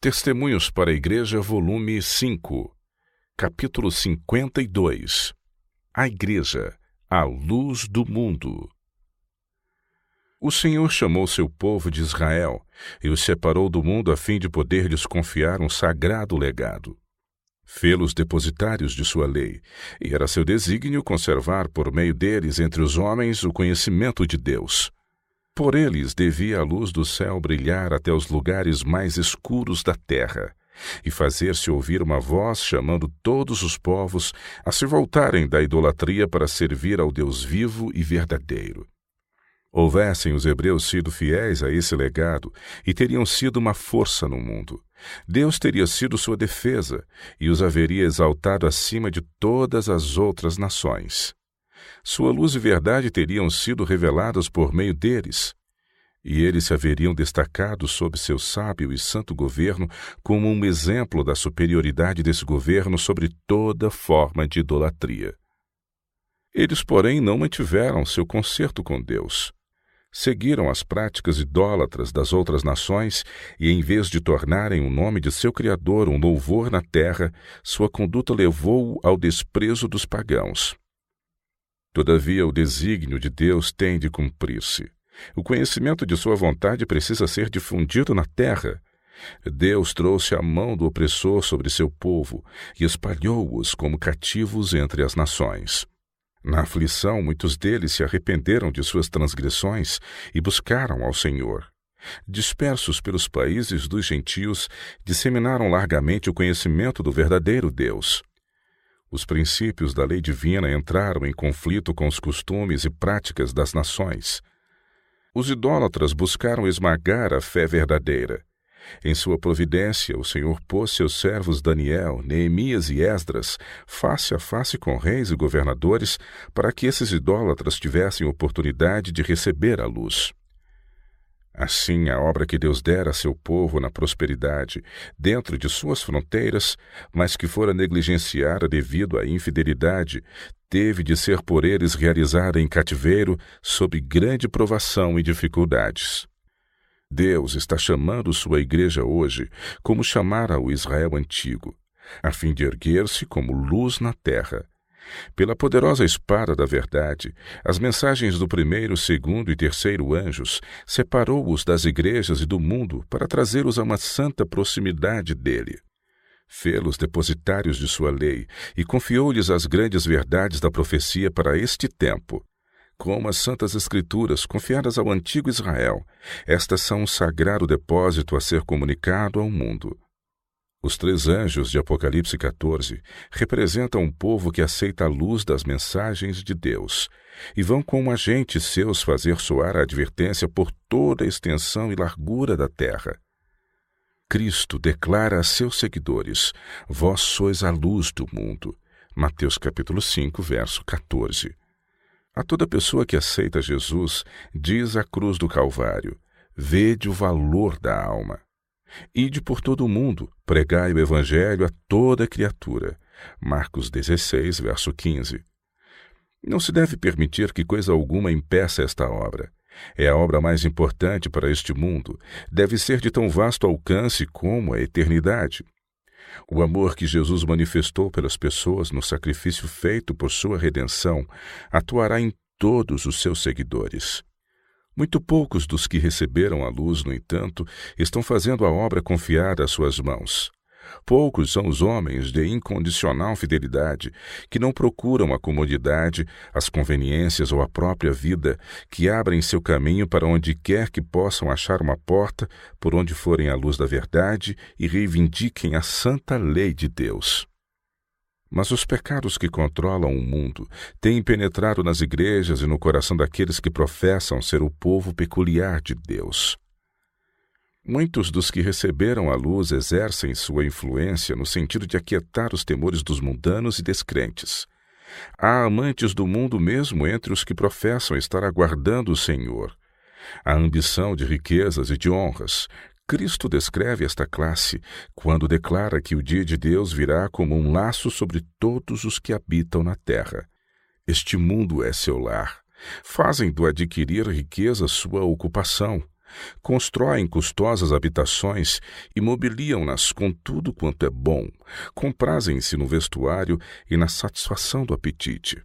Testemunhos para a Igreja, volume 5, capítulo 52. A Igreja, a luz do mundo. O Senhor chamou seu povo de Israel e os separou do mundo a fim de poder lhes confiar um sagrado legado. Fê-los depositários de sua lei, e era seu desígnio conservar por meio deles entre os homens o conhecimento de Deus. Por eles devia a luz do céu brilhar até os lugares mais escuros da terra, e fazer-se ouvir uma voz chamando todos os povos a se voltarem da idolatria para servir ao Deus vivo e verdadeiro. Houvessem os hebreus sido fiéis a esse legado e teriam sido uma força no mundo, Deus teria sido sua defesa e os haveria exaltado acima de todas as outras nações. Sua luz e verdade teriam sido reveladas por meio deles, e eles se haveriam destacado sob seu sábio e santo governo como um exemplo da superioridade desse governo sobre toda forma de idolatria. Eles, porém, não mantiveram seu concerto com Deus. Seguiram as práticas idólatras das outras nações e, em vez de tornarem o nome de seu Criador um louvor na terra, sua conduta levou-o ao desprezo dos pagãos. Todavia, o desígnio de Deus tem de cumprir-se. O conhecimento de sua vontade precisa ser difundido na terra. Deus trouxe a mão do opressor sobre seu povo e espalhou-os como cativos entre as nações. Na aflição, muitos deles se arrependeram de suas transgressões e buscaram ao Senhor. Dispersos pelos países dos gentios, disseminaram largamente o conhecimento do verdadeiro Deus. Os princípios da lei divina entraram em conflito com os costumes e práticas das nações. Os idólatras buscaram esmagar a fé verdadeira. Em sua providência, o Senhor pôs seus servos Daniel, Neemias e Esdras face a face com reis e governadores para que esses idólatras tivessem oportunidade de receber a luz. Assim, a obra que Deus dera a seu povo na prosperidade, dentro de suas fronteiras, mas que fora negligenciada devido à infidelidade, teve de ser por eles realizada em cativeiro, sob grande provação e dificuldades. Deus está chamando sua igreja hoje, como chamara o Israel antigo, a fim de erguer-se como luz na terra. Pela poderosa espada da verdade, as mensagens do primeiro, segundo e terceiro anjos separou-os das igrejas e do mundo para trazê-los a uma santa proximidade dele. Fê-los depositários de sua lei e confiou-lhes as grandes verdades da profecia para este tempo. Como as Santas Escrituras confiadas ao antigo Israel, estas são um sagrado depósito a ser comunicado ao mundo. Os 3 anjos de Apocalipse 14 representam um povo que aceita a luz das mensagens de Deus e vão como agentes seus fazer soar a advertência por toda a extensão e largura da terra. Cristo declara a seus seguidores: vós sois a luz do mundo. Mateus capítulo 5, verso 14. A toda pessoa que aceita Jesus, diz a cruz do Calvário: vede o valor da alma. Ide por todo o mundo, pregai o Evangelho a toda criatura. Marcos 16, verso 15. Não se deve permitir que coisa alguma impeça esta obra. É a obra mais importante para este mundo. Deve ser de tão vasto alcance como a eternidade. O amor que Jesus manifestou pelas pessoas no sacrifício feito por sua redenção atuará em todos os seus seguidores. Muito poucos dos que receberam a luz, no entanto, estão fazendo a obra confiada às suas mãos. Poucos são os homens de incondicional fidelidade que não procuram a comodidade, as conveniências ou a própria vida, que abrem seu caminho para onde quer que possam achar uma porta, por onde forem a luz da verdade e reivindiquem a santa lei de Deus. Mas os pecados que controlam o mundo têm penetrado nas igrejas e no coração daqueles que professam ser o povo peculiar de Deus. Muitos dos que receberam a luz exercem sua influência no sentido de aquietar os temores dos mundanos e descrentes. Há amantes do mundo mesmo entre os que professam estar aguardando o Senhor. Há ambição de riquezas e de honras. Cristo descreve esta classe quando declara que o dia de Deus virá como um laço sobre todos os que habitam na terra. Este mundo é seu lar. Fazem do adquirir riqueza sua ocupação. constroem custosas habitações e mobiliam-nas com tudo quanto é bom, comprazem-se no vestuário e na satisfação do apetite.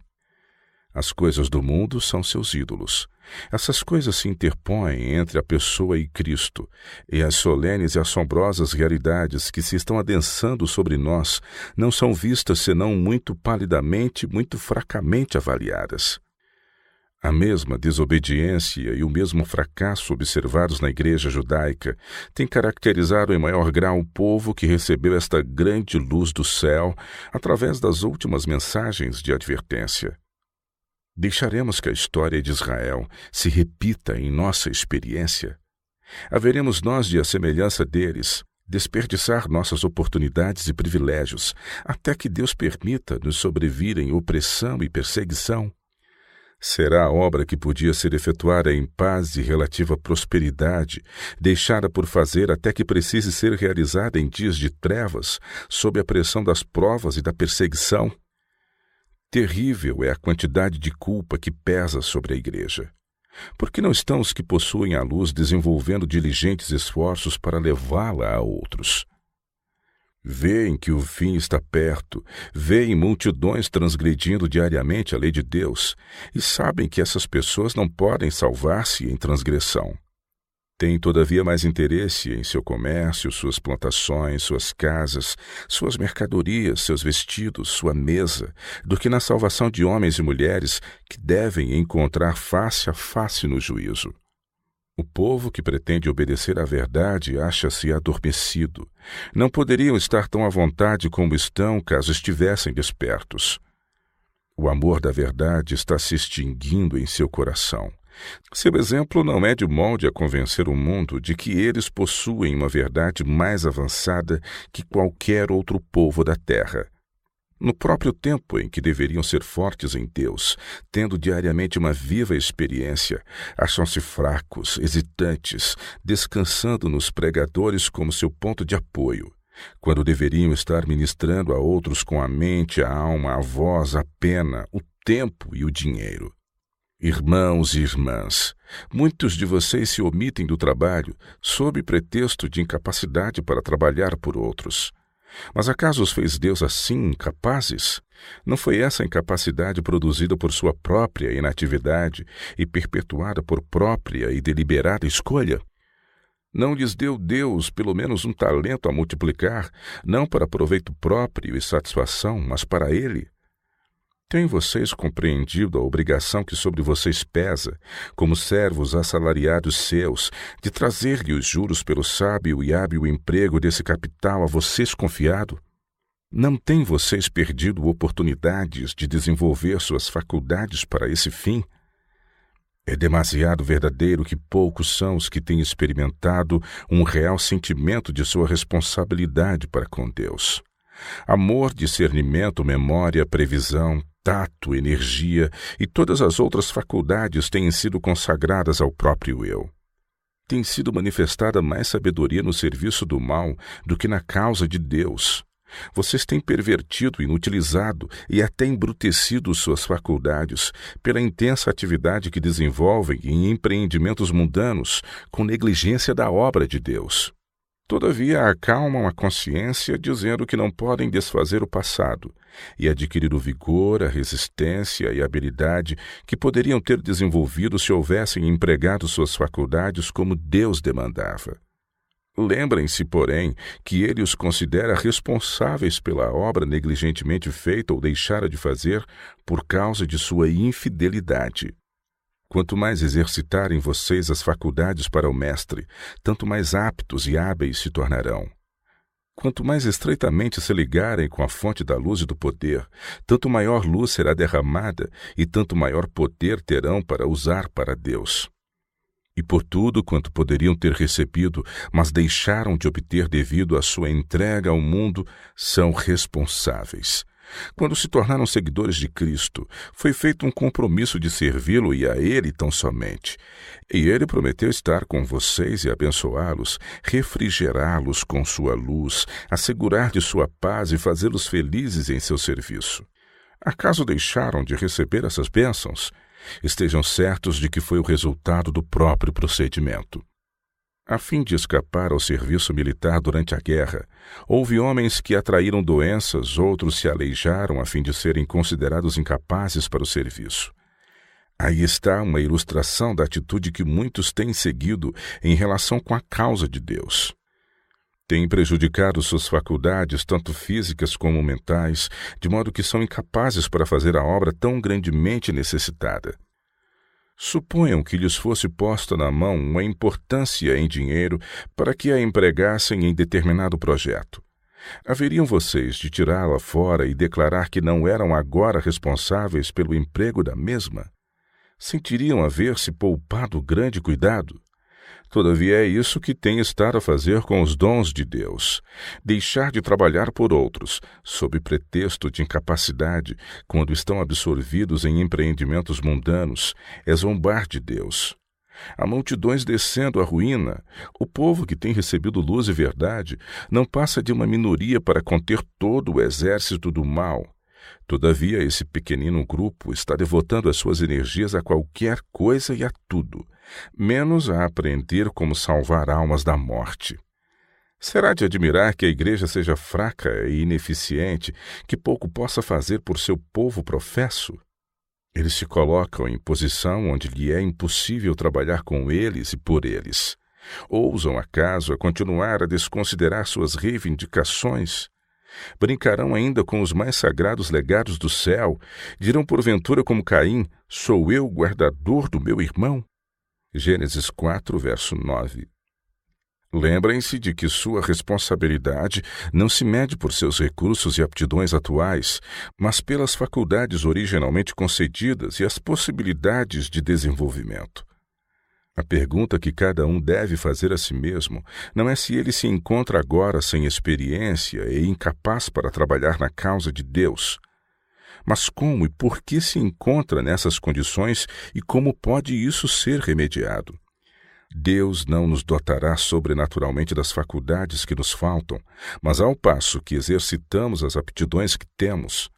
As coisas do mundo são seus ídolos. Essas coisas se interpõem entre a pessoa e Cristo, e as solenes e assombrosas realidades que se estão adensando sobre nós não são vistas senão muito palidamente, muito fracamente avaliadas. A mesma desobediência e o mesmo fracasso observados na igreja judaica têm caracterizado em maior grau o povo que recebeu esta grande luz do céu através das últimas mensagens de advertência. Deixaremos que a história de Israel se repita em nossa experiência? Haveremos nós de, à semelhança deles, desperdiçar nossas oportunidades e privilégios até que Deus permita nos sobrevirem opressão e perseguição? Será a obra que podia ser efetuada em paz e relativa prosperidade, deixada por fazer até que precise ser realizada em dias de trevas, sob a pressão das provas e da perseguição? Terrível é a quantidade de culpa que pesa sobre a igreja. Por que não estão os que possuem a luz desenvolvendo diligentes esforços para levá-la a outros? Vêem que o fim está perto, vêem multidões transgredindo diariamente a lei de Deus e sabem que essas pessoas não podem salvar-se em transgressão. Têm, todavia, mais interesse em seu comércio, suas plantações, suas casas, suas mercadorias, seus vestidos, sua mesa, do que na salvação de homens e mulheres que devem encontrar face a face no juízo. O povo que pretende obedecer à verdade acha-se adormecido. Não poderiam estar tão à vontade como estão caso estivessem despertos. O amor da verdade está se extinguindo em seu coração. Seu exemplo não é de molde a convencer o mundo de que eles possuem uma verdade mais avançada que qualquer outro povo da terra. No próprio tempo em que deveriam ser fortes em Deus, tendo diariamente uma viva experiência, acham-se fracos, hesitantes, descansando nos pregadores como seu ponto de apoio, quando deveriam estar ministrando a outros com a mente, a alma, a voz, a pena, o tempo e o dinheiro. Irmãos e irmãs, muitos de vocês se omitem do trabalho sob pretexto de incapacidade para trabalhar por outros. Mas acaso os fez Deus assim incapazes? Não foi essa incapacidade produzida por sua própria inatividade e perpetuada por própria e deliberada escolha? Não lhes deu Deus pelo menos um talento a multiplicar, não para proveito próprio e satisfação, mas para Ele? Têm vocês compreendido a obrigação que sobre vocês pesa, como servos assalariados seus, de trazer-lhe os juros pelo sábio e hábil emprego desse capital a vocês confiado? Não têm vocês perdido oportunidades de desenvolver suas faculdades para esse fim? É demasiado verdadeiro que poucos são os que têm experimentado um real sentimento de sua responsabilidade para com Deus. Amor, discernimento, memória, previsão, tato, energia e todas as outras faculdades têm sido consagradas ao próprio eu. Tem sido manifestada mais sabedoria no serviço do mal do que na causa de Deus. Vocês têm pervertido, inutilizado e até embrutecido suas faculdades pela intensa atividade que desenvolvem em empreendimentos mundanos com negligência da obra de Deus. Todavia, acalmam a consciência dizendo que não podem desfazer o passado e adquirir o vigor, a resistência e a habilidade que poderiam ter desenvolvido se houvessem empregado suas faculdades como Deus demandava. Lembrem-se, porém, que Ele os considera responsáveis pela obra negligentemente feita ou deixara de fazer por causa de sua infidelidade. Quanto mais exercitarem vocês as faculdades para o Mestre, tanto mais aptos e hábeis se tornarão. Quanto mais estreitamente se ligarem com a fonte da luz e do poder, tanto maior luz será derramada e tanto maior poder terão para usar para Deus. E por tudo quanto poderiam ter recebido, mas deixaram de obter devido à sua entrega ao mundo, são responsáveis. Quando se tornaram seguidores de Cristo, foi feito um compromisso de servi-lo e a Ele tão somente. E Ele prometeu estar com vocês e abençoá-los, refrigerá-los com sua luz, assegurar de sua paz e fazê-los felizes em seu serviço. Acaso deixaram de receber essas bênçãos? Estejam certos de que foi o resultado do próprio procedimento. A fim de escapar ao serviço militar durante a guerra, houve homens que atraíram doenças, outros se aleijaram a fim de serem considerados incapazes para o serviço. Aí está uma ilustração da atitude que muitos têm seguido em relação com a causa de Deus. Têm prejudicado suas faculdades, tanto físicas como mentais, de modo que são incapazes para fazer a obra tão grandemente necessitada. Suponham que lhes fosse posta na mão uma importância em dinheiro para que a empregassem em determinado projeto. Haveriam vocês de tirá-la fora e declarar que não eram agora responsáveis pelo emprego da mesma? Sentiriam haver-se poupado grande cuidado? Todavia é isso que tem estado a fazer com os dons de Deus. Deixar de trabalhar por outros, sob pretexto de incapacidade, quando estão absorvidos em empreendimentos mundanos, é zombar de Deus. Há multidões descendo à ruína. O povo que tem recebido luz e verdade não passa de uma minoria para conter todo o exército do mal. Todavia, esse pequenino grupo está devotando as suas energias a qualquer coisa e a tudo, menos a aprender como salvar almas da morte. Será de admirar que a igreja seja fraca e ineficiente, que pouco possa fazer por seu povo professo? Eles se colocam em posição onde lhe é impossível trabalhar com eles e por eles. Ousam, acaso, a continuar a desconsiderar suas reivindicações? Brincarão ainda com os mais sagrados legados do céu? Dirão porventura como Caim, sou eu guardador do meu irmão? Gênesis 4, verso 9. Lembrem-se de que sua responsabilidade não se mede por seus recursos e aptidões atuais, mas pelas faculdades originalmente concedidas e as possibilidades de desenvolvimento. A pergunta que cada um deve fazer a si mesmo não é se ele se encontra agora sem experiência e incapaz para trabalhar na causa de Deus, mas como e por que se encontra nessas condições e como pode isso ser remediado. Deus não nos dotará sobrenaturalmente das faculdades que nos faltam, mas ao passo que exercitamos as aptidões que temos,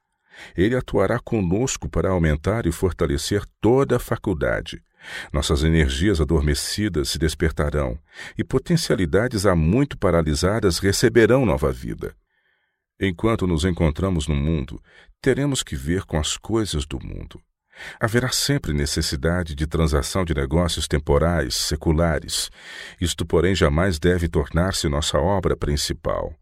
Ele atuará conosco para aumentar e fortalecer toda a faculdade. Nossas energias adormecidas se despertarão e potencialidades há muito paralisadas receberão nova vida. Enquanto nos encontramos no mundo, teremos que ver com as coisas do mundo. Haverá sempre necessidade de transação de negócios temporais, seculares. Isto, porém, jamais deve tornar-se nossa obra principal.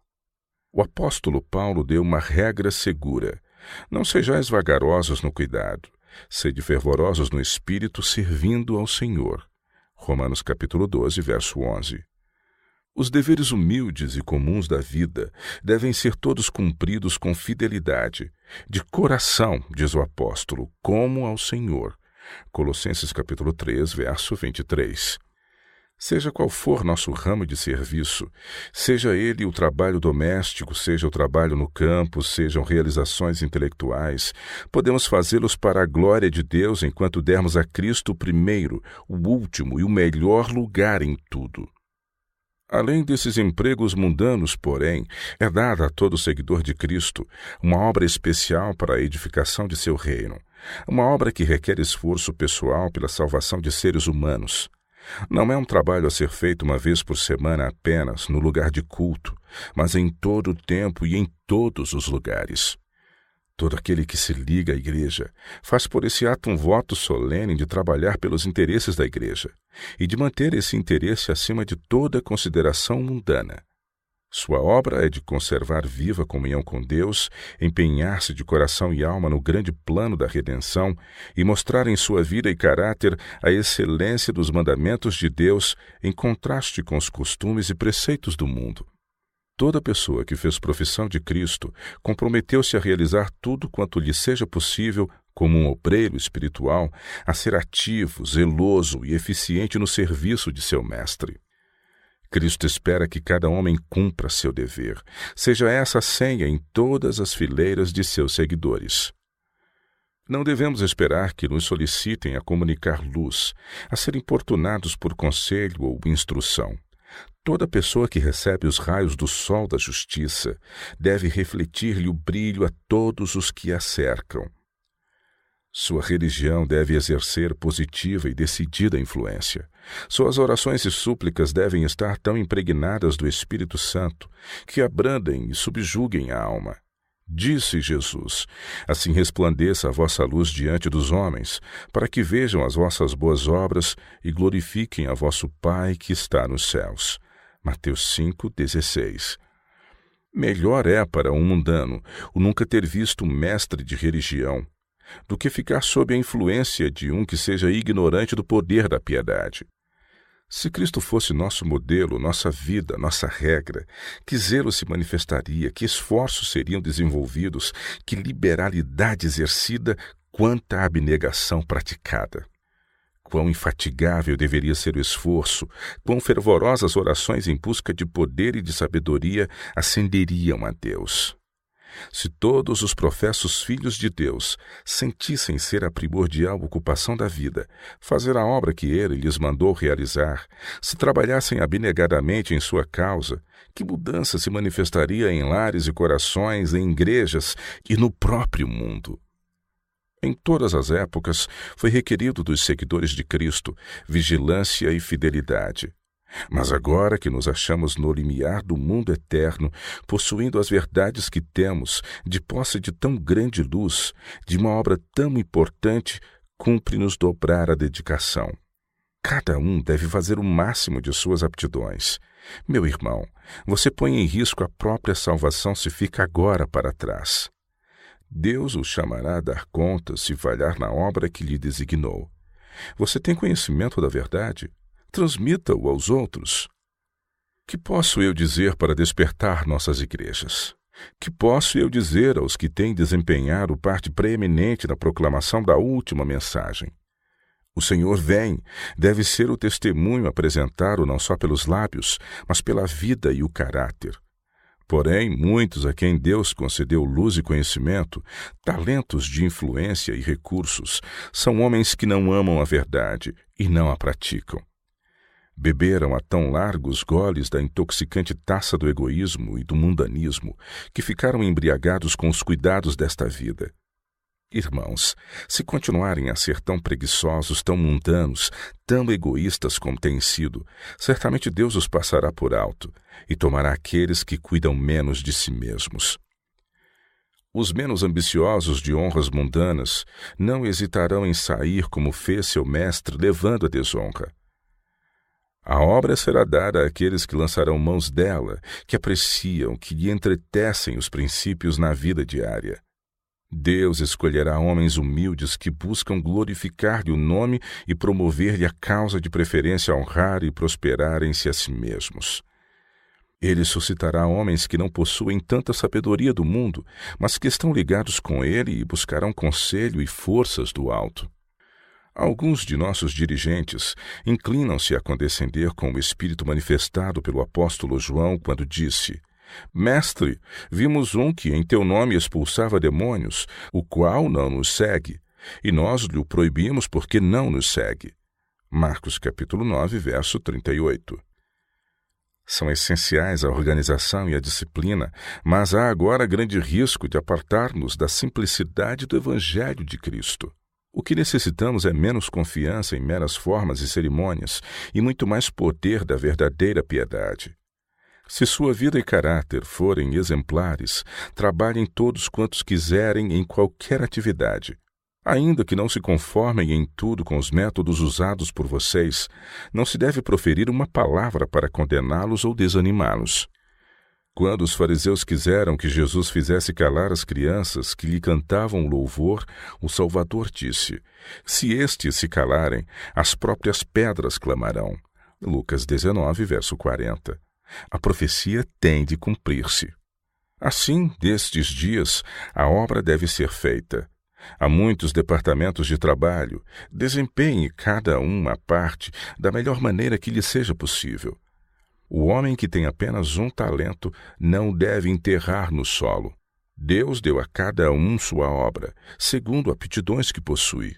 O apóstolo Paulo deu uma regra segura: não sejais vagarosos no cuidado, sede fervorosos no espírito, servindo ao Senhor. Romanos capítulo 12, verso 11. Os deveres humildes e comuns da vida devem ser todos cumpridos com fidelidade, de coração, diz o apóstolo, como ao Senhor. Colossenses capítulo 3, verso 23. Seja qual for nosso ramo de serviço, seja ele o trabalho doméstico, seja o trabalho no campo, sejam realizações intelectuais, podemos fazê-los para a glória de Deus enquanto dermos a Cristo o primeiro, o último e o melhor lugar em tudo. Além desses empregos mundanos, porém, é dada a todo seguidor de Cristo uma obra especial para a edificação de seu reino, uma obra que requer esforço pessoal pela salvação de seres humanos. Não é um trabalho a ser feito uma vez por semana apenas no lugar de culto, mas em todo o tempo e em todos os lugares. Todo aquele que se liga à igreja faz por esse ato um voto solene de trabalhar pelos interesses da igreja e de manter esse interesse acima de toda consideração mundana. Sua obra é de conservar viva a comunhão com Deus, empenhar-se de coração e alma no grande plano da redenção e mostrar em sua vida e caráter a excelência dos mandamentos de Deus em contraste com os costumes e preceitos do mundo. Toda pessoa que fez profissão de Cristo comprometeu-se a realizar tudo quanto lhe seja possível como um obreiro espiritual, a ser ativo, zeloso e eficiente no serviço de seu mestre. Cristo espera que cada homem cumpra seu dever, seja essa a senha em todas as fileiras de seus seguidores. Não devemos esperar que nos solicitem a comunicar luz, a ser importunados por conselho ou instrução. Toda pessoa que recebe os raios do sol da justiça deve refletir-lhe o brilho a todos os que a cercam. Sua religião deve exercer positiva e decidida influência. Suas orações e súplicas devem estar tão impregnadas do Espírito Santo que abrandem e subjuguem a alma. Disse Jesus: assim resplandeça a vossa luz diante dos homens, para que vejam as vossas boas obras e glorifiquem a vosso Pai que está nos céus. Mateus 5,16. Melhor é para um mundano o nunca ter visto um mestre de religião, do que ficar sob a influência de um que seja ignorante do poder da piedade. Se Cristo fosse nosso modelo, nossa vida, nossa regra, que zelo se manifestaria, que esforços seriam desenvolvidos, que liberalidade exercida, quanta abnegação praticada. Quão infatigável deveria ser o esforço, quão fervorosas orações em busca de poder e de sabedoria ascenderiam a Deus. Se todos os professos filhos de Deus sentissem ser a primordial ocupação da vida, fazer a obra que Ele lhes mandou realizar, se trabalhassem abnegadamente em sua causa, que mudança se manifestaria em lares e corações, em igrejas e no próprio mundo? Em todas as épocas, foi requerido dos seguidores de Cristo vigilância e fidelidade. Mas agora que nos achamos no limiar do mundo eterno, possuindo as verdades que temos, de posse de tão grande luz, de uma obra tão importante, cumpre-nos dobrar a dedicação. Cada um deve fazer o máximo de suas aptidões. Meu irmão, você põe em risco a própria salvação se fica agora para trás. Deus o chamará a dar contas se falhar na obra que lhe designou. Você tem conhecimento da verdade? Transmita-o aos outros. Que posso eu dizer para despertar nossas igrejas? Que posso eu dizer aos que têm desempenhado parte preeminente na proclamação da última mensagem? O Senhor vem, deve ser o testemunho apresentado não só pelos lábios, mas pela vida e o caráter. Porém, muitos a quem Deus concedeu luz e conhecimento, talentos de influência e recursos, são homens que não amam a verdade e não a praticam. Beberam a tão largos goles da intoxicante taça do egoísmo e do mundanismo, que ficaram embriagados com os cuidados desta vida. Irmãos, se continuarem a ser tão preguiçosos, tão mundanos, tão egoístas como têm sido, certamente Deus os passará por alto e tomará aqueles que cuidam menos de si mesmos. Os menos ambiciosos de honras mundanas não hesitarão em sair como fez seu mestre, levando a desonra. A obra será dada àqueles que lançarão mãos dela, que apreciam, que lhe entretecem os princípios na vida diária. Deus escolherá homens humildes que buscam glorificar-lhe o nome e promover-lhe a causa de preferência honrar e prosperarem-se a si mesmos. Ele suscitará homens que não possuem tanta sabedoria do mundo, mas que estão ligados com ele e buscarão conselho e forças do alto. Alguns de nossos dirigentes inclinam-se a condescender com o espírito manifestado pelo apóstolo João quando disse: Mestre, vimos um que em teu nome expulsava demônios, o qual não nos segue, e nós lhe o proibimos porque não nos segue. Marcos capítulo 9, verso 38. São essenciais a organização e a disciplina, mas há agora grande risco de apartar-nos da simplicidade do Evangelho de Cristo. O que necessitamos é menos confiança em meras formas e cerimônias e muito mais poder da verdadeira piedade. Se sua vida e caráter forem exemplares, trabalhem todos quantos quiserem em qualquer atividade. Ainda que não se conformem em tudo com os métodos usados por vocês, não se deve proferir uma palavra para condená-los ou desanimá-los. Quando os fariseus quiseram que Jesus fizesse calar as crianças que lhe cantavam louvor, o Salvador disse: Se estes se calarem, as próprias pedras clamarão. Lucas 19, verso 40. A profecia tem de cumprir-se. Assim, nestes dias, a obra deve ser feita. Há muitos departamentos de trabalho. Desempenhe cada um a parte da melhor maneira que lhe seja possível. O homem que tem apenas um talento não deve enterrar no solo. Deus deu a cada um sua obra, segundo aptidões que possui.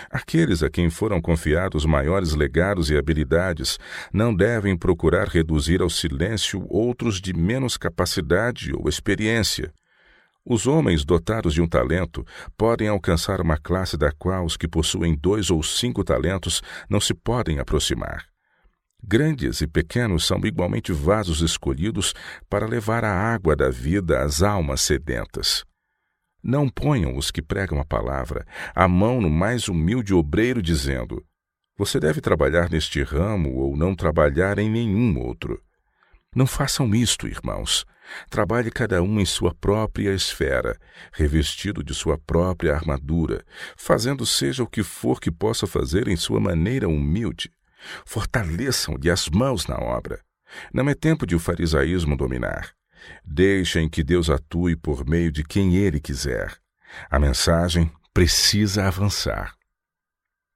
Aqueles a quem foram confiados maiores legados e habilidades não devem procurar reduzir ao silêncio outros de menos capacidade ou experiência. Os homens dotados de um talento podem alcançar uma classe da qual os que possuem 2 ou 5 talentos não se podem aproximar. Grandes e pequenos são igualmente vasos escolhidos para levar a água da vida às almas sedentas. Não ponham os que pregam a palavra a mão no mais humilde obreiro, dizendo: você deve trabalhar neste ramo ou não trabalhar em nenhum outro. Não façam isto, irmãos. Trabalhe cada um em sua própria esfera, revestido de sua própria armadura, fazendo seja o que for que possa fazer em sua maneira humilde. Fortaleçam-lhe as mãos na obra. Não é tempo de o farisaísmo dominar. Deixem que Deus atue por meio de quem Ele quiser. A mensagem precisa avançar.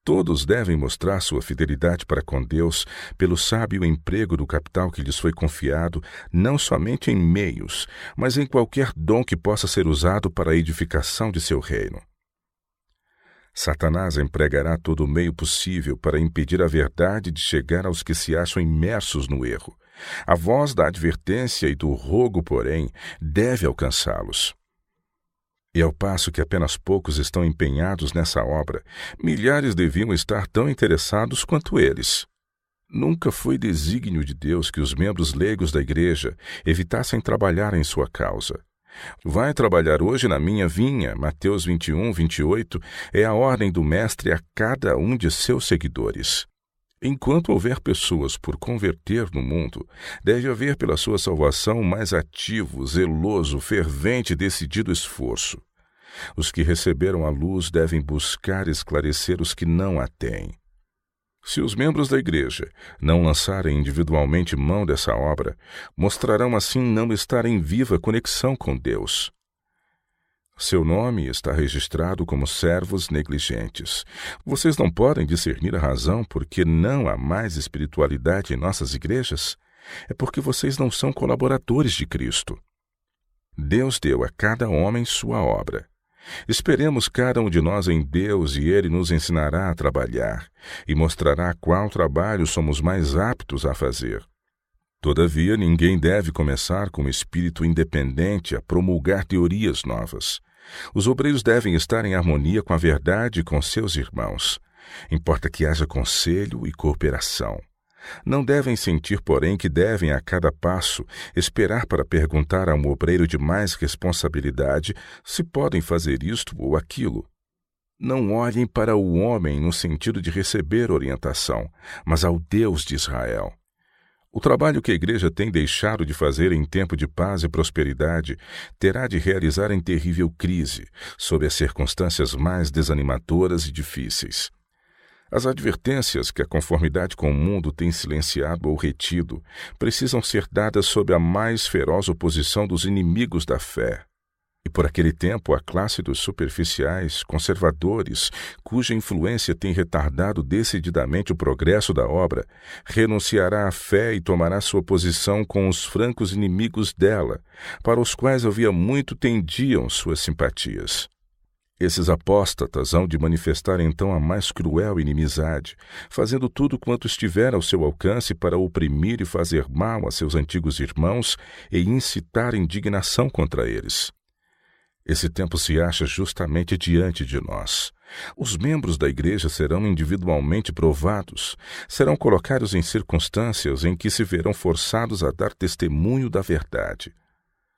Todos devem mostrar sua fidelidade para com Deus pelo sábio emprego do capital que lhes foi confiado, não somente em meios, mas em qualquer dom que possa ser usado para a edificação de seu reino. Satanás empregará todo o meio possível para impedir a verdade de chegar aos que se acham imersos no erro. A voz da advertência e do rogo, porém, deve alcançá-los. E ao passo que apenas poucos estão empenhados nessa obra, milhares deviam estar tão interessados quanto eles. Nunca foi desígnio de Deus que os membros leigos da igreja evitassem trabalhar em sua causa. Vai trabalhar hoje na minha vinha, Mateus 21, 28, é a ordem do mestre a cada um de seus seguidores. Enquanto houver pessoas por converter no mundo, deve haver pela sua salvação um mais ativo, zeloso, fervente e decidido esforço. Os que receberam a luz devem buscar esclarecer os que não a têm. Se os membros da igreja não lançarem individualmente mão dessa obra, mostrarão assim não estar em viva conexão com Deus. Seu nome está registrado como servos negligentes. Vocês não podem discernir a razão por que não há mais espiritualidade em nossas igrejas? É porque vocês não são colaboradores de Cristo. Deus deu a cada homem sua obra. Esperemos cada um de nós em Deus e Ele nos ensinará a trabalhar e mostrará qual trabalho somos mais aptos a fazer. Todavia, ninguém deve começar com espírito independente a promulgar teorias novas. Os obreiros devem estar em harmonia com a verdade e com seus irmãos. Importa que haja conselho e cooperação. Não devem sentir, porém, que devem, a cada passo, esperar para perguntar a um obreiro de mais responsabilidade se podem fazer isto ou aquilo. Não olhem para o homem no sentido de receber orientação, mas ao Deus de Israel. O trabalho que a igreja tem deixado de fazer em tempo de paz e prosperidade terá de realizar em terrível crise, sob as circunstâncias mais desanimadoras e difíceis. As advertências que a conformidade com o mundo tem silenciado ou retido precisam ser dadas sob a mais feroz oposição dos inimigos da fé. E por aquele tempo a classe dos superficiais, conservadores, cuja influência tem retardado decididamente o progresso da obra, renunciará à fé e tomará sua posição com os francos inimigos dela, para os quais havia muito tendiam suas simpatias. Esses apóstatas hão de manifestar então a mais cruel inimizade, fazendo tudo quanto estiver ao seu alcance para oprimir e fazer mal a seus antigos irmãos e incitar indignação contra eles. Esse tempo se acha justamente diante de nós. Os membros da igreja serão individualmente provados, serão colocados em circunstâncias em que se verão forçados a dar testemunho da verdade.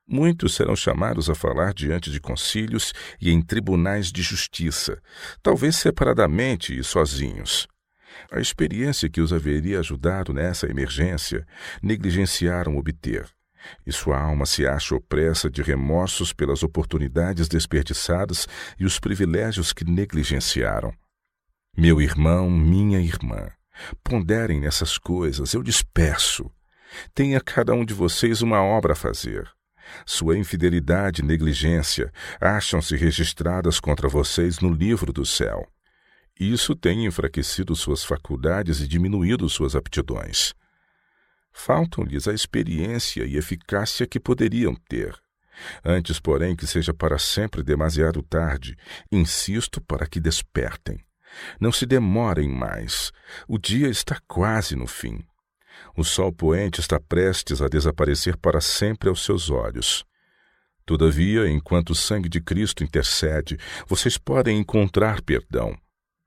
Muitos serão chamados a falar diante de concílios e em tribunais de justiça, talvez separadamente e sozinhos. A experiência que os haveria ajudado nessa emergência negligenciaram obter, e sua alma se acha opressa de remorsos pelas oportunidades desperdiçadas e os privilégios que negligenciaram. Meu irmão, minha irmã, ponderem nessas coisas, eu lhes peço. Tenha cada um de vocês uma obra a fazer. Sua infidelidade e negligência acham-se registradas contra vocês no livro do céu. Isso tem enfraquecido suas faculdades e diminuído suas aptidões. Faltam-lhes a experiência e eficácia que poderiam ter. Antes, porém, que seja para sempre demasiado tarde, insisto para que despertem. Não se demorem mais. O dia está quase no fim. O sol poente está prestes a desaparecer para sempre aos seus olhos. Todavia, enquanto o sangue de Cristo intercede, vocês podem encontrar perdão.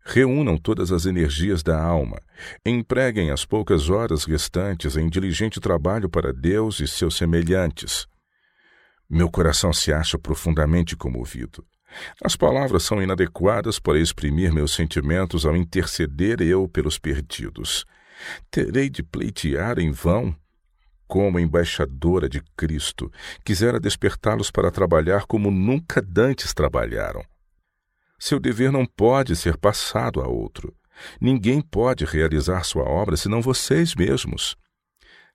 Reúnam todas as energias da alma. Empreguem as poucas horas restantes em diligente trabalho para Deus e seus semelhantes. Meu coração se acha profundamente comovido. As palavras são inadequadas para exprimir meus sentimentos ao interceder eu pelos perdidos. Terei de pleitear em vão? Como embaixadora de Cristo, quisera despertá-los para trabalhar como nunca dantes trabalharam. Seu dever não pode ser passado a outro. Ninguém pode realizar sua obra senão vocês mesmos.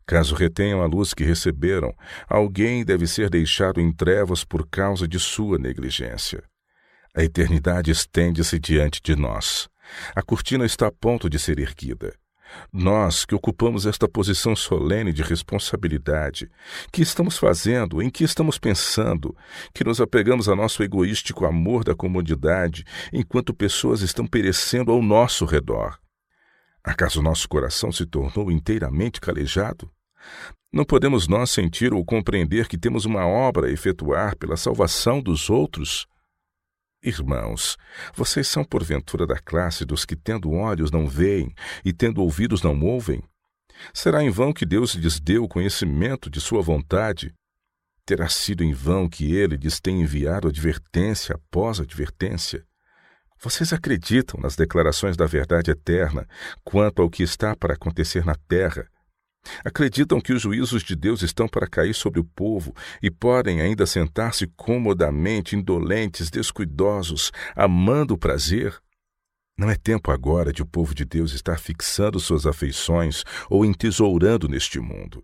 Caso retenham a luz que receberam, alguém deve ser deixado em trevas por causa de sua negligência. A eternidade estende-se diante de nós. A cortina está a ponto de ser erguida. Nós que ocupamos esta posição solene de responsabilidade, que estamos fazendo, em que estamos pensando, que nos apegamos a nosso egoístico amor da comodidade, enquanto pessoas estão perecendo ao nosso redor. Acaso nosso coração se tornou inteiramente calejado? Não podemos nós sentir ou compreender que temos uma obra a efetuar pela salvação dos outros? Irmãos, vocês são porventura da classe dos que tendo olhos não veem e tendo ouvidos não ouvem? Será em vão que Deus lhes deu o conhecimento de sua vontade? Terá sido em vão que Ele lhes tem enviado advertência após advertência? Vocês acreditam nas declarações da verdade eterna quanto ao que está para acontecer na terra? Acreditam que os juízos de Deus estão para cair sobre o povo e podem ainda sentar-se comodamente, indolentes, descuidosos, amando o prazer? Não é tempo agora de o povo de Deus estar fixando suas afeições ou entesourando neste mundo.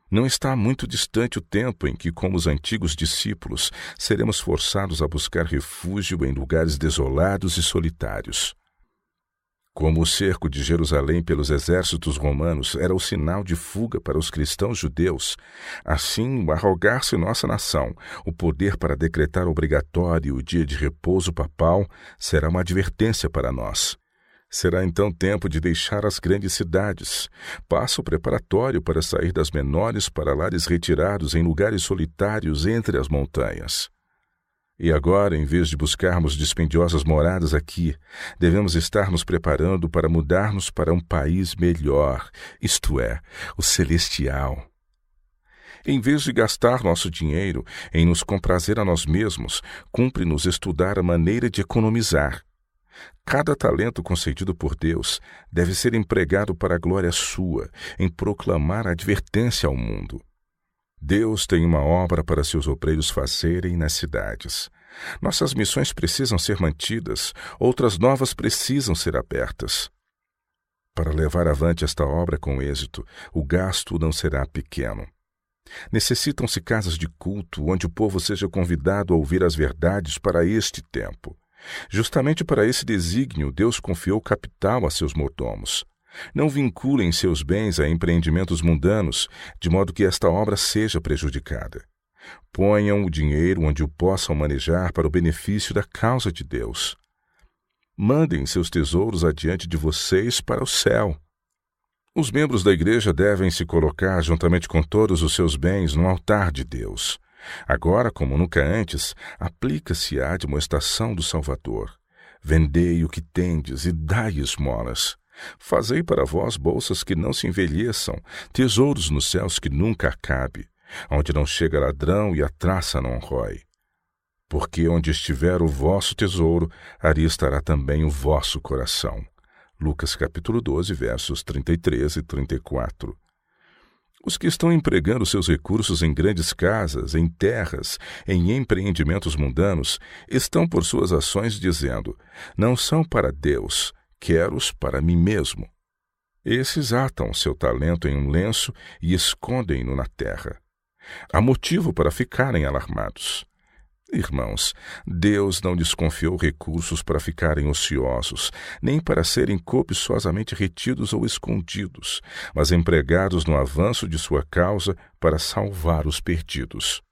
Não está muito distante o tempo em que, como os antigos discípulos, seremos forçados a buscar refúgio em lugares desolados e solitários. Como o cerco de Jerusalém pelos exércitos romanos era o sinal de fuga para os cristãos judeus, assim o arrogar-se nossa nação o poder para decretar obrigatório o dia de repouso papal será uma advertência para nós. Será então tempo de deixar as grandes cidades, passo preparatório para sair das menores para lares retirados em lugares solitários entre as montanhas. E agora, em vez de buscarmos dispendiosas moradas aqui, devemos estar nos preparando para mudar-nos para um país melhor, isto é, o celestial. Em vez de gastar nosso dinheiro em nos comprazer a nós mesmos, cumpre-nos estudar a maneira de economizar. Cada talento concedido por Deus deve ser empregado para a glória sua, em proclamar a advertência ao mundo. Deus tem uma obra para seus obreiros fazerem nas cidades. Nossas missões precisam ser mantidas, outras novas precisam ser abertas. Para levar avante esta obra com êxito, o gasto não será pequeno. Necessitam-se casas de culto onde o povo seja convidado a ouvir as verdades para este tempo. Justamente para esse desígnio, Deus confiou capital a seus mordomos. Não vinculem seus bens a empreendimentos mundanos, de modo que esta obra seja prejudicada. Ponham o dinheiro onde o possam manejar para o benefício da causa de Deus. Mandem seus tesouros adiante de vocês para o céu. Os membros da igreja devem se colocar, juntamente com todos os seus bens, no altar de Deus. Agora, como nunca antes, aplica-se a admoestação do Salvador. Vendei o que tendes e dai esmolas. Fazei para vós bolsas que não se envelheçam, tesouros nos céus que nunca acabe, onde não chega ladrão e a traça não rói. Porque onde estiver o vosso tesouro, ali estará também o vosso coração. Lucas capítulo 12, versos 33 e 34. Os que estão empregando seus recursos em grandes casas, em terras, em empreendimentos mundanos, estão por suas ações dizendo: não são para Deus, quero-os para mim mesmo. Esses atam seu talento em um lenço e escondem-no na terra. Há motivo para ficarem alarmados. Irmãos, Deus não lhes confiou recursos para ficarem ociosos, nem para serem cobiçosamente retidos ou escondidos, mas empregados no avanço de sua causa para salvar os perdidos.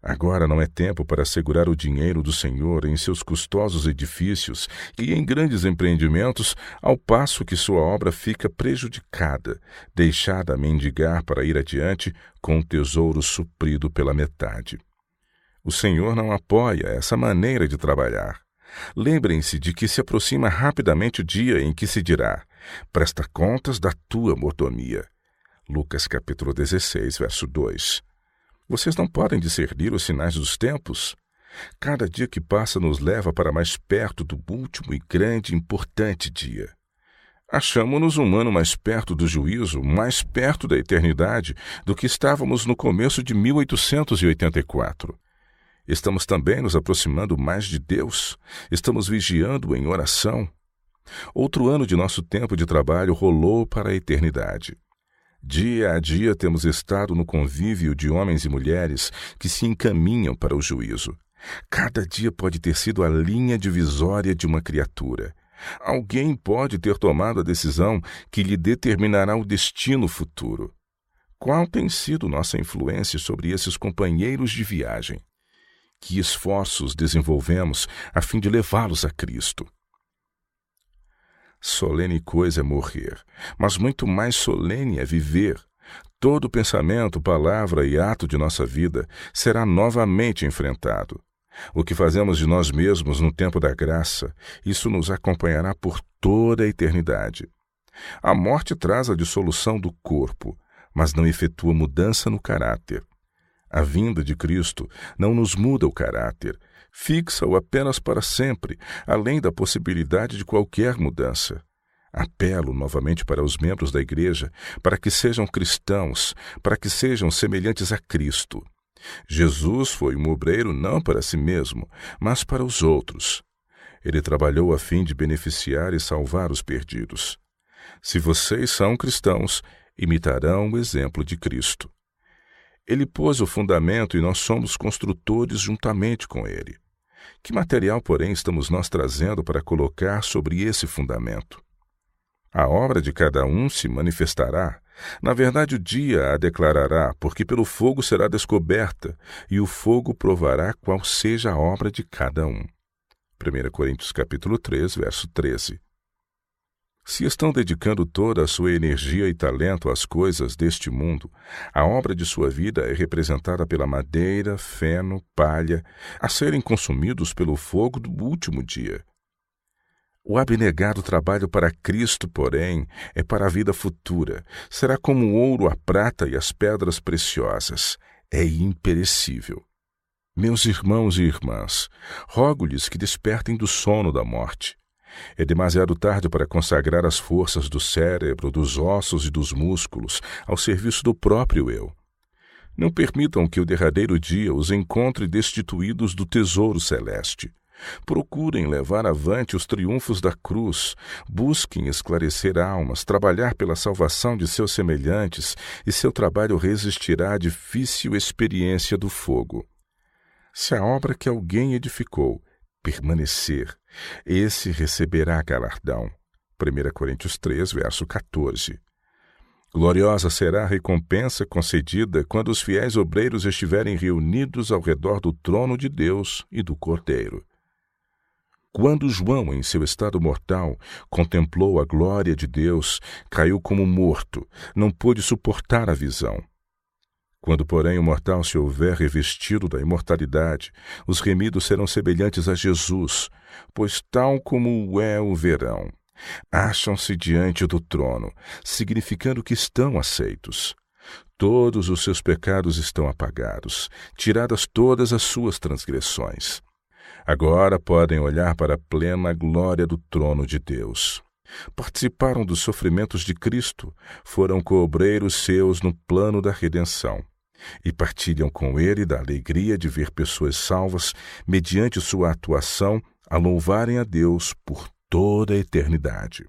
Agora não é tempo para segurar o dinheiro do Senhor em seus custosos edifícios e em grandes empreendimentos, ao passo que sua obra fica prejudicada, deixada a mendigar para ir adiante com o tesouro suprido pela metade. O Senhor não apoia essa maneira de trabalhar. Lembrem-se de que se aproxima rapidamente o dia em que se dirá: presta contas da tua mordomia. Lucas capítulo 16, verso 2. Vocês não podem discernir os sinais dos tempos? Cada dia que passa nos leva para mais perto do último e grande e importante dia. Achamo-nos um ano mais perto do juízo, mais perto da eternidade, do que estávamos no começo de 1884. Estamos também nos aproximando mais de Deus. Estamos vigiando em oração. Outro ano de nosso tempo de trabalho rolou para a eternidade. Dia a dia temos estado no convívio de homens e mulheres que se encaminham para o juízo. Cada dia pode ter sido a linha divisória de uma criatura. Alguém pode ter tomado a decisão que lhe determinará o destino futuro. Qual tem sido nossa influência sobre esses companheiros de viagem? Que esforços desenvolvemos a fim de levá-los a Cristo? Solene coisa é morrer, mas muito mais solene é viver. Todo pensamento, palavra e ato de nossa vida será novamente enfrentado. O que fazemos de nós mesmos no tempo da graça, isso nos acompanhará por toda a eternidade. A morte traz a dissolução do corpo, mas não efetua mudança no caráter. A vinda de Cristo não nos muda o caráter, fixa-o apenas para sempre, além da possibilidade de qualquer mudança. Apelo novamente para os membros da Igreja, para que sejam cristãos, para que sejam semelhantes a Cristo. Jesus foi um obreiro não para si mesmo, mas para os outros. Ele trabalhou a fim de beneficiar e salvar os perdidos. Se vocês são cristãos, imitarão o exemplo de Cristo. Ele pôs o fundamento e nós somos construtores juntamente com ele. Que material, porém, estamos nós trazendo para colocar sobre esse fundamento? A obra de cada um se manifestará. Na verdade, o dia a declarará, porque pelo fogo será descoberta, e o fogo provará qual seja a obra de cada um. 1 Coríntios capítulo 3, verso 13. Se estão dedicando toda a sua energia e talento às coisas deste mundo, a obra de sua vida é representada pela madeira, feno, palha, a serem consumidos pelo fogo do último dia. O abnegado trabalho para Cristo, porém, é para a vida futura. Será como o ouro, a prata e as pedras preciosas. É imperecível. Meus irmãos e irmãs, rogo-lhes que despertem do sono da morte. É demasiado tarde para consagrar as forças do cérebro, dos ossos e dos músculos ao serviço do próprio eu. Não permitam que o derradeiro dia os encontre destituídos do tesouro celeste. Procurem levar avante os triunfos da cruz, busquem esclarecer almas, trabalhar pela salvação de seus semelhantes, e seu trabalho resistirá à difícil experiência do fogo. Se a obra que alguém edificou permanecer, esse receberá galardão. 1 Coríntios 3, verso 14. Gloriosa será a recompensa concedida quando os fiéis obreiros estiverem reunidos ao redor do trono de Deus e do Cordeiro. Quando João, em seu estado mortal, contemplou a glória de Deus, caiu como morto, não pôde suportar a visão. Quando, porém, o mortal se houver revestido da imortalidade, os remidos serão semelhantes a Jesus, pois tal como é o verão, acham-se diante do trono, significando que estão aceitos. Todos os seus pecados estão apagados, tiradas todas as suas transgressões. Agora podem olhar para a plena glória do trono de Deus. Participaram dos sofrimentos de Cristo, foram coobreiros seus no plano da redenção, e partilham com ele da alegria de ver pessoas salvas, mediante sua atuação, a louvarem a Deus por toda a eternidade.